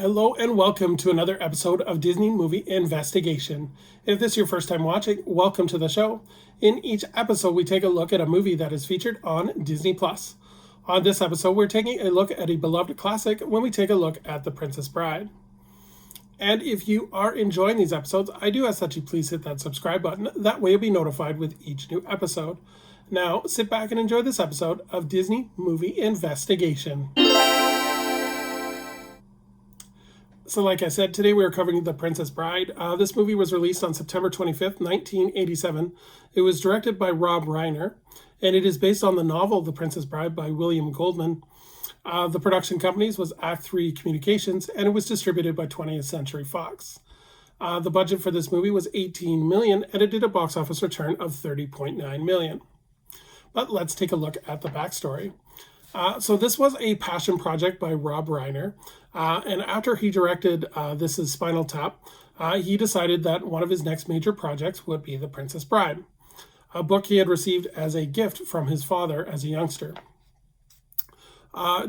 Hello and welcome to another episode of Disney Movie Investigation. If this is your first time watching, welcome to the show. In each episode, we take a look at a movie that is featured on Disney+. On this episode, we're taking a look at a beloved classic when we take a look at The Princess Bride. And if you are enjoying these episodes, I do ask that you please hit that subscribe button. That way you'll be notified with each new episode. Now, sit back and enjoy this episode of Disney Movie Investigation. So like I said, today we are covering The Princess Bride. This movie was released on September 25th, 1987. It was directed by Rob Reiner, and it is based on the novel The Princess Bride by William Goldman. The production companies was Act 3 Communications, and it was distributed by 20th Century Fox. The budget for this movie was $18 million, and it did a box office return of $30.9 million. But let's take a look at the backstory. So this was a passion project by Rob Reiner, and after he directed This Is Spinal Tap, he decided that one of his next major projects would be The Princess Bride, a book he had received as a gift from his father as a youngster.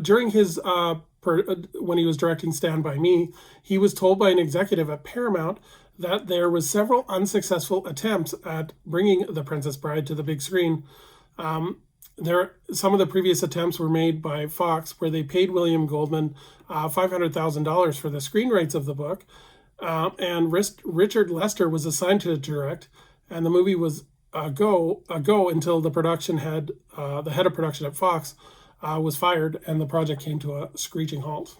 During his when he was directing Stand By Me, he was told by an executive at Paramount that there was several unsuccessful attempts at bringing The Princess Bride to the big screen. Some of the previous attempts were made by Fox, where they paid William Goldman $500,000 for the screen rights of the book, and Richard Lester was assigned to direct, and the movie was a go until the head of production at Fox was fired, and the project came to a screeching halt.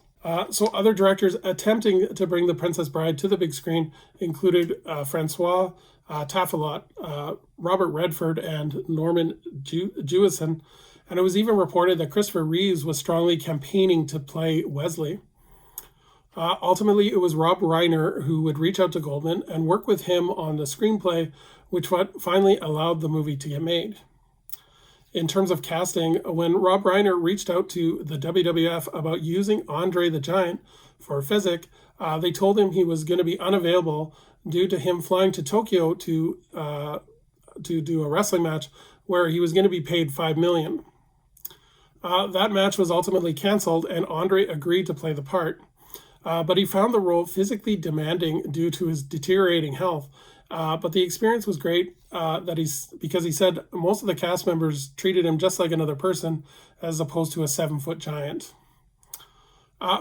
So other directors attempting to bring The Princess Bride to the big screen included Francois Tafilot, Robert Redford, and Norman Jewison, and it was even reported that Christopher Reeves was strongly campaigning to play Wesley. Ultimately, it was Rob Reiner who would reach out to Goldman and work with him on the screenplay, which finally allowed the movie to get made. In terms of casting, when Rob Reiner reached out to the WWF about using Andre the Giant for Fezzik, they told him he was going to be unavailable due to him flying to Tokyo to do a wrestling match where he was going to be paid $5 million. That match was ultimately canceled, and Andre agreed to play the part, but he found the role physically demanding due to his deteriorating health. But the experience was great because he said most of the cast members treated him just like another person as opposed to a 7-foot giant.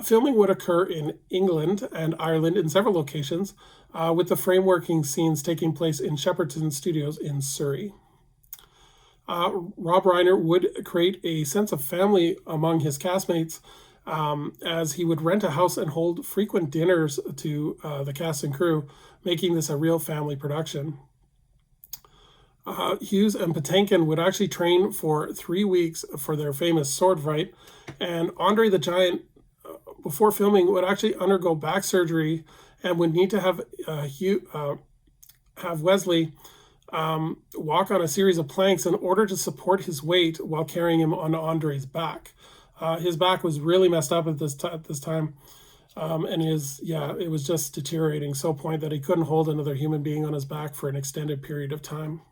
Filming would occur in England and Ireland in several locations, with the frameworking scenes taking place in Shepperton Studios in Surrey. Rob Reiner would create a sense of family among his castmates, as he would rent a house and hold frequent dinners to the cast and crew, making this a real family production. Hughes and Patinkin would actually train for 3 weeks for their famous sword fight, and Andre the Giant, before filming, would actually undergo back surgery and would need to have Wesley walk on a series of planks in order to support his weight while carrying him on Andre's back. His back was really messed up at this time, and it was just deteriorating so point that he couldn't hold another human being on his back for an extended period of time.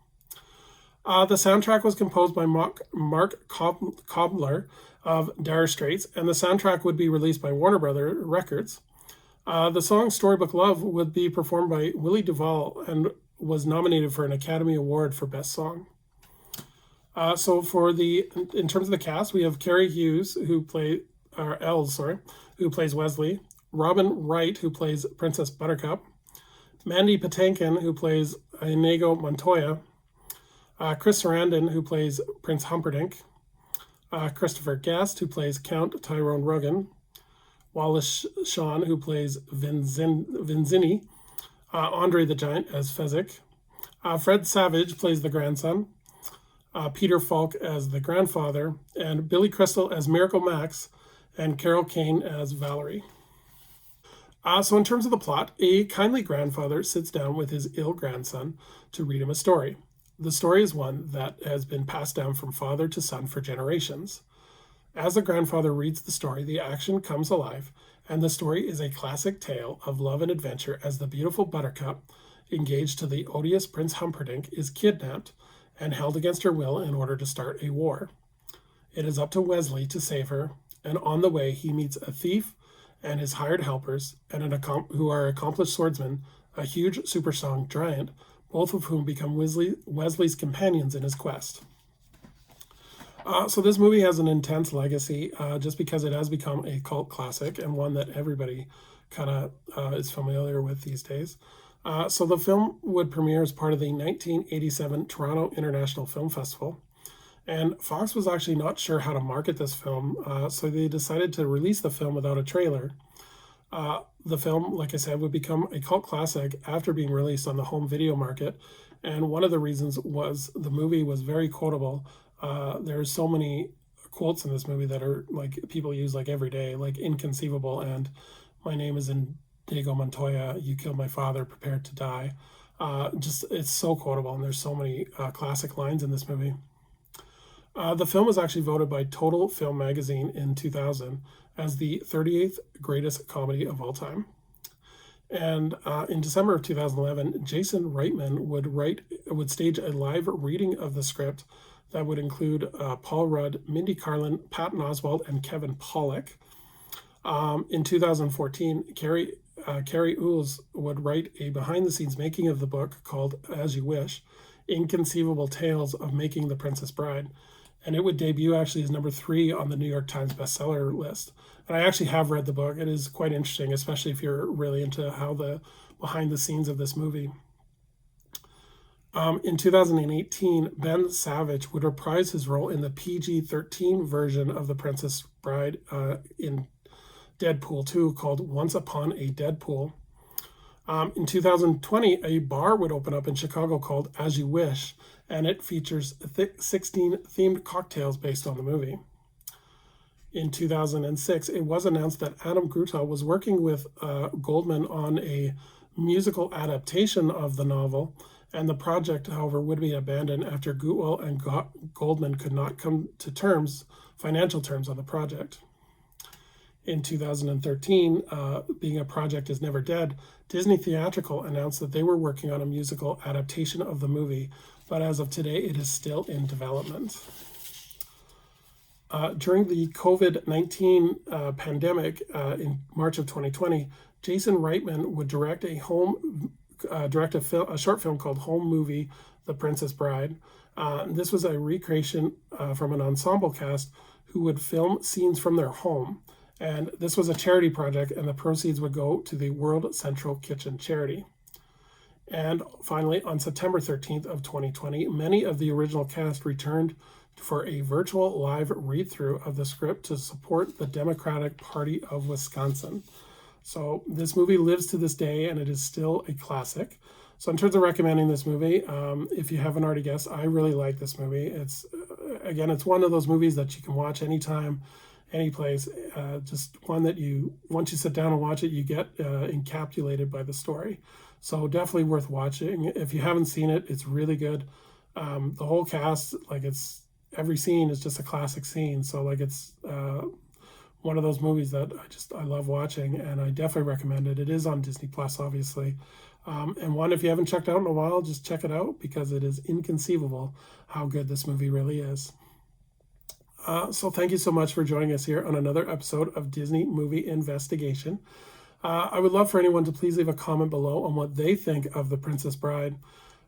The soundtrack was composed by Mark Cobler of Dire Straits, and the soundtrack would be released by Warner Brothers Records. The song Storybook Love would be performed by Willie Duvall and was nominated for an Academy Award for Best Song. In terms of the cast, we have Carrie Hughes, who plays Wesley, Robin Wright, who plays Princess Buttercup, Mandy Patinkin, who plays Inigo Montoya, Chris Sarandon, who plays Prince Humperdinck, Christopher Guest, who plays Count Tyrone Ruggin, Wallace Shawn, who plays Vinzini, Andre the Giant as Fezzik, Fred Savage plays the grandson, Peter Falk as the grandfather, and Billy Crystal as Miracle Max, and Carol Kane as Valerie. So in terms of the plot, a kindly grandfather sits down with his ill grandson to read him a story. The story is one that has been passed down from father to son for generations. As the grandfather reads the story, the action comes alive, and the story is a classic tale of love and adventure as the beautiful Buttercup, engaged to the odious Prince Humperdinck, is kidnapped and held against her will in order to start a war. It is up to Wesley to save her, and on the way he meets a thief and his hired helpers, and who are accomplished swordsmen, a huge super-strong giant, both of whom become Wesley's companions in his quest. So this movie has an intense legacy just because it has become a cult classic and one that everybody kind of is familiar with these days. So the film would premiere as part of the 1987 Toronto International Film Festival. And Fox was actually not sure how to market this film, so they decided to release the film without a trailer. The film, like I said, would become a cult classic after being released on the home video market. And one of the reasons was the movie was very quotable. There's so many quotes in this movie that are like people use like every day, like inconceivable and my name is Indigo Montoya, you killed my father, prepared to die. Just it's so quotable, and there's so many classic lines in this movie. The film was actually voted by Total Film Magazine in 2000 as the 38th greatest comedy of all time. And in December of 2011, Jason Reitman would stage a live reading of the script that would include Paul Rudd, Mindy Kaling, Patton Oswalt, and Kevin Pollak. In 2014, Carrie Ools would write a behind-the-scenes making of the book called As You Wish, Inconceivable Tales of Making the Princess Bride. And it would debut actually as number 3 on the New York Times bestseller list. And I actually have read the book. It is quite interesting, especially if you're really into how the behind the scenes of this movie. In 2018, Ben Savage would reprise his role in the PG-13 version of The Princess Bride in Deadpool 2 called Once Upon a Deadpool. In 2020, a bar would open up in Chicago called As You Wish, and it features 16 themed cocktails based on the movie. In 2006, it was announced that Adam Grutall was working with Goldman on a musical adaptation of the novel, and the project, however, would be abandoned after Gutwell and Goldman could not come to financial terms on the project. In 2013, being a project is never dead, Disney Theatrical announced that they were working on a musical adaptation of the movie, but as of today, it is still in development. During the COVID-19 pandemic in March of 2020, Jason Reitman would direct a short film called Home Movie, The Princess Bride. This was a recreation from an ensemble cast who would film scenes from their home. And this was a charity project, and the proceeds would go to the World Central Kitchen charity. And finally, on September 13th of 2020, many of the original cast returned for a virtual live read-through of the script to support the Democratic Party of Wisconsin. So this movie lives to this day, and it is still a classic. So in terms of recommending this movie, if you haven't already guessed, I really like this movie. It's one of those movies that you can watch anytime, any place, just one that once you sit down and watch it, you get encapsulated by the story. So definitely worth watching. If you haven't seen it, it's really good. The whole cast, every scene is just a classic scene. So it's one of those movies that I love watching, and I definitely recommend it. It is on Disney Plus, obviously. And one, if you haven't checked out in a while, just check it out because it is inconceivable how good this movie really is. So thank you so much for joining us here on another episode of Disney Movie Investigation. I would love for anyone to please leave a comment below on what they think of The Princess Bride.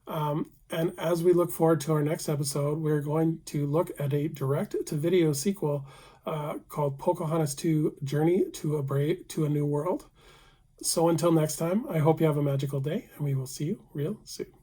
And as we look forward to our next episode, we're going to look at a direct-to-video sequel called Pocahontas 2: Journey to a New World. So until next time, I hope you have a magical day, and we will see you real soon.